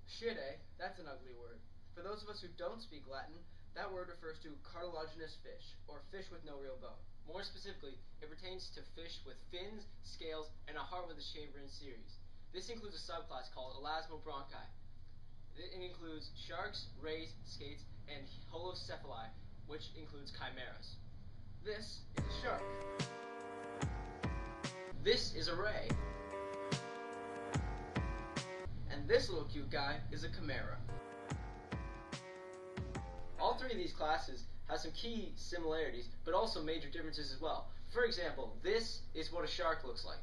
Shit, eh? That's an ugly word. For those of us who don't speak Latin, that word refers to cartilaginous fish, or fish with no real bone. More specifically, it pertains to fish with fins, scales, and a heart with a chamber and series. This includes a subclass called elasmobronchi. It includes sharks, rays, skates, and holocephali, which includes chimeras. This is a shark. This is a ray. And this little cute guy is a chimera. All three of these classes have some key similarities, but also major differences as well. For example, this is what a shark looks like.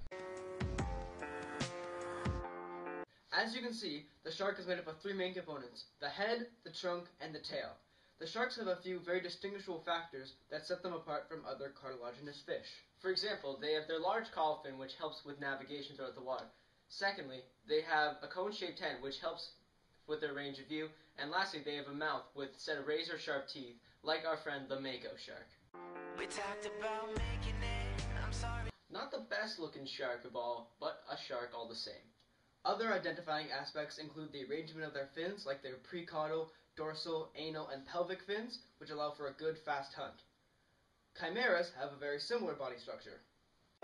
As you can see, the shark is made up of three main components: the head, the trunk, and the tail. The sharks have a few very distinguishable factors that set them apart from other cartilaginous fish. For example, they have their large caudal fin, which helps with navigation throughout the water. Secondly, they have a cone-shaped head, which helps with their range of view. And lastly, they have a mouth with a set of razor-sharp teeth, like our friend the mako shark. We talked about making it, I'm sorry. Not the best-looking shark of all, but a shark all the same. Other identifying aspects include the arrangement of their fins, like their precaudal, dorsal, anal, and pelvic fins, which allow for a good, fast hunt. Chimeras have a very similar body structure.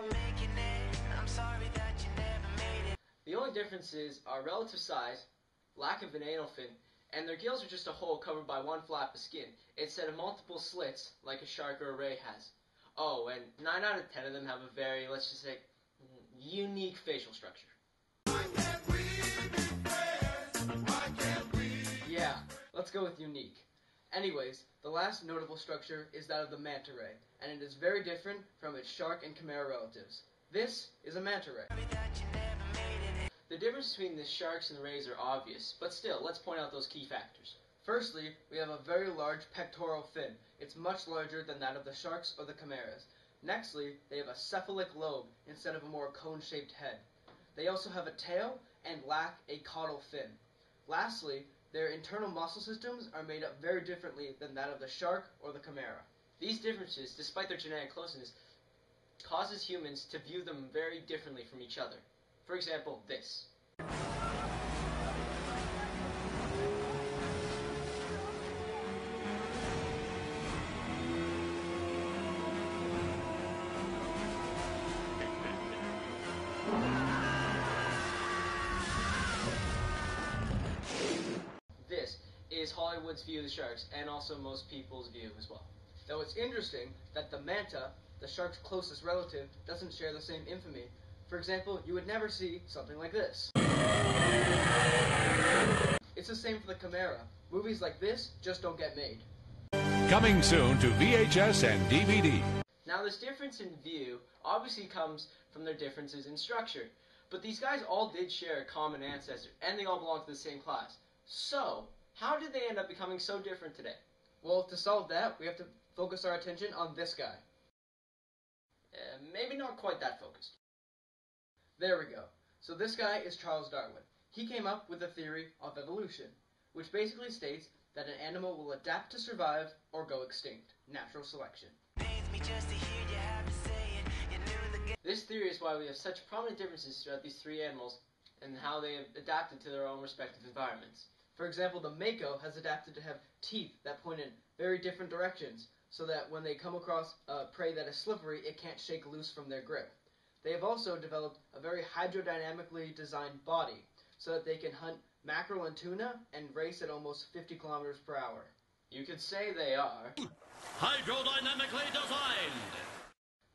Making it, I'm sorry that you never made it. The only differences are relative size, lack of an anal fin, and their gills are just a hole covered by one flap of skin, instead of multiple slits like a shark or a ray has. Oh, and 9 out of 10 of them have a very, let's just say, unique facial structure. Yeah, let's go with unique. Anyways, the last notable structure is that of the manta ray, and it is very different from its shark and chimera relatives. This is a manta ray. The difference between the sharks and the rays are obvious, but still, let's point out those key factors. Firstly, we have a very large pectoral fin. It's much larger than that of the sharks or the chimeras. Nextly, they have a cephalic lobe instead of a more cone-shaped head. They also have a tail and lack a caudal fin. Lastly, their internal muscle systems are made up very differently than that of the shark or the chimera. These differences, despite their genetic closeness, causes humans to view them very differently from each other. For example, this. This is Hollywood's view of the sharks, and also most people's view as well. Though it's interesting that the manta, the shark's closest relative, doesn't share the same infamy. For example, you would never see something like this. It's the same for the chimera. Movies like this just don't get made. Coming soon to VHS and DVD. Now, this difference in view obviously comes from their differences in structure, but these guys all did share a common ancestor, and they all belong to the same class. So, how did they end up becoming so different today? Well, to solve that, we have to focus our attention on this guy. Maybe not quite that focused. There we go. So this guy is Charles Darwin. He came up with a theory of evolution, which basically states that an animal will adapt to survive or go extinct. Natural selection. This theory is why we have such prominent differences throughout these three animals and how they have adapted to their own respective environments. For example, the mako has adapted to have teeth that point in very different directions, so that when they come across prey that is slippery, it can't shake loose from their grip. They have also developed a very hydrodynamically designed body, so that they can hunt mackerel and tuna and race at almost 50 kilometers per hour. You could say they are Hydrodynamically designed.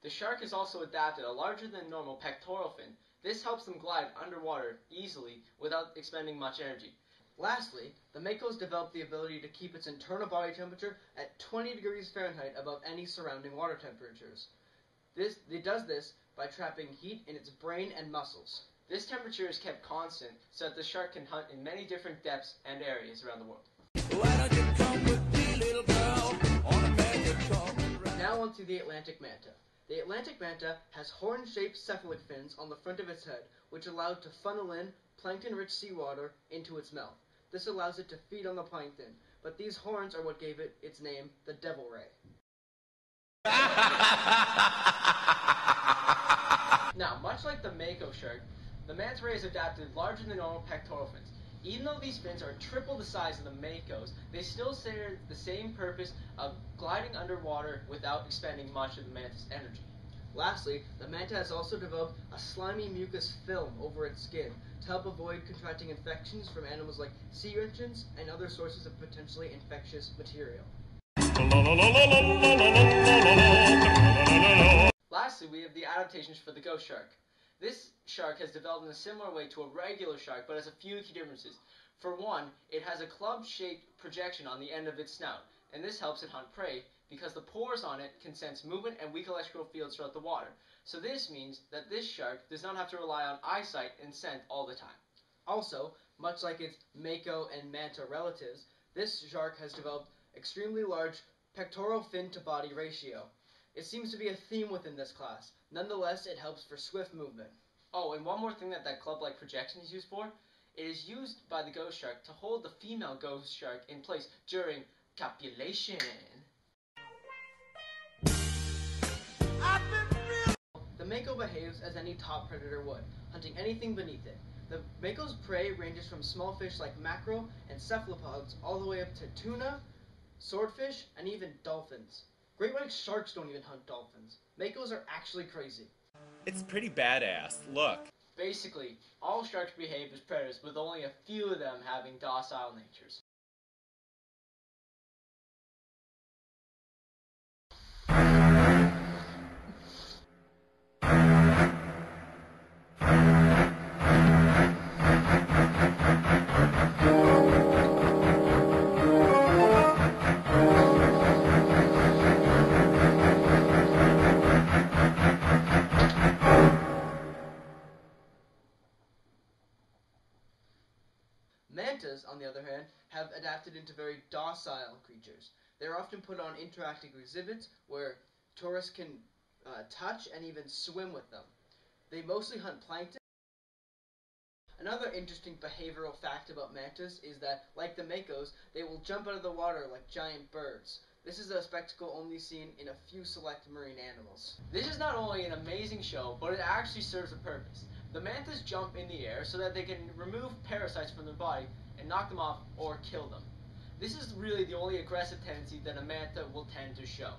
The shark has also adapted a larger than normal pectoral fin. This helps them glide underwater easily without expending much energy. Lastly, the mako has developed the ability to keep its internal body temperature at 20 degrees Fahrenheit above any surrounding water temperatures. It does this by trapping heat in its brain and muscles. This temperature is kept constant so that the shark can hunt in many different depths and areas around the world. Why don't you come with me, little girl, on a magic carpet ride? Now onto the Atlantic manta. The Atlantic manta has horn-shaped cephalic fins on the front of its head, which allow it to funnel in plankton-rich seawater into its mouth. This allows it to feed on the plankton, but these horns are what gave it its name, the devil ray. Now, much like the mako shark, the manta ray has adapted larger than normal pectoral fins. Even though these fins are triple the size of the makos, they still serve the same purpose of gliding underwater without expending much of the manta's energy. Lastly, the manta has also developed a slimy mucus film over its skin to help avoid contracting infections from animals like sea urchins and other sources of potentially infectious material. Lastly, we have the adaptations for the ghost shark. This shark has developed in a similar way to a regular shark, but has a few key differences. For one, it has a club-shaped projection on the end of its snout, and this helps it hunt prey because the pores on it can sense movement and weak electrical fields throughout the water. So this means that this shark does not have to rely on eyesight and scent all the time. Also, much like its mako and manta relatives, this shark has developed extremely large pectoral fin-to-body ratio. It seems to be a theme within this class. Nonetheless, it helps for swift movement. Oh, and one more thing that club-like projection is used for. It is used by the ghost shark to hold the female ghost shark in place during copulation. The mako behaves as any top predator would, hunting anything beneath it. The mako's prey ranges from small fish like mackerel and cephalopods all the way up to tuna, swordfish, and even dolphins. Great white sharks don't even hunt dolphins. Makos are actually crazy. It's pretty badass. Look. Basically, all sharks behave as predators, with only a few of them having docile natures. Mantas, on the other hand, have adapted into very docile creatures. They're often put on interactive exhibits where tourists can touch and even swim with them. They mostly hunt plankton. Another interesting behavioral fact about mantas is that, like the makos, they will jump out of the water like giant birds. This is a spectacle only seen in a few select marine animals. This is not only an amazing show, but it actually serves a purpose. The mantas jump in the air so that they can remove parasites from their body and knock them off or kill them. This is really the only aggressive tendency that a manta will tend to show.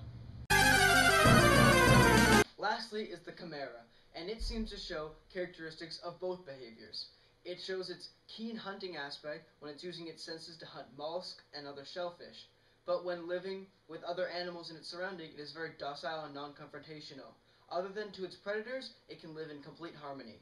Lastly is the chimera, and it seems to show characteristics of both behaviors. It shows its keen hunting aspect when it's using its senses to hunt mollusks and other shellfish. But when living with other animals in its surrounding, it is very docile and non-confrontational. Other than to its predators, it can live in complete harmony.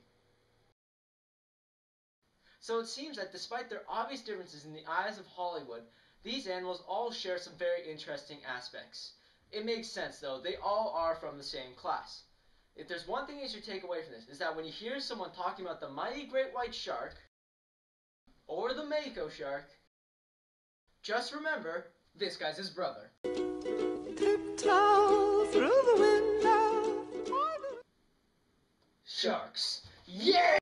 So it seems that despite their obvious differences in the eyes of Hollywood, these animals all share some very interesting aspects. It makes sense though, they all are from the same class. If there's one thing you should take away from this, is that when you hear someone talking about the mighty great white shark, or the mako shark, just remember, this guy's his brother. Tiptoe through the window. Sharks. Yeah!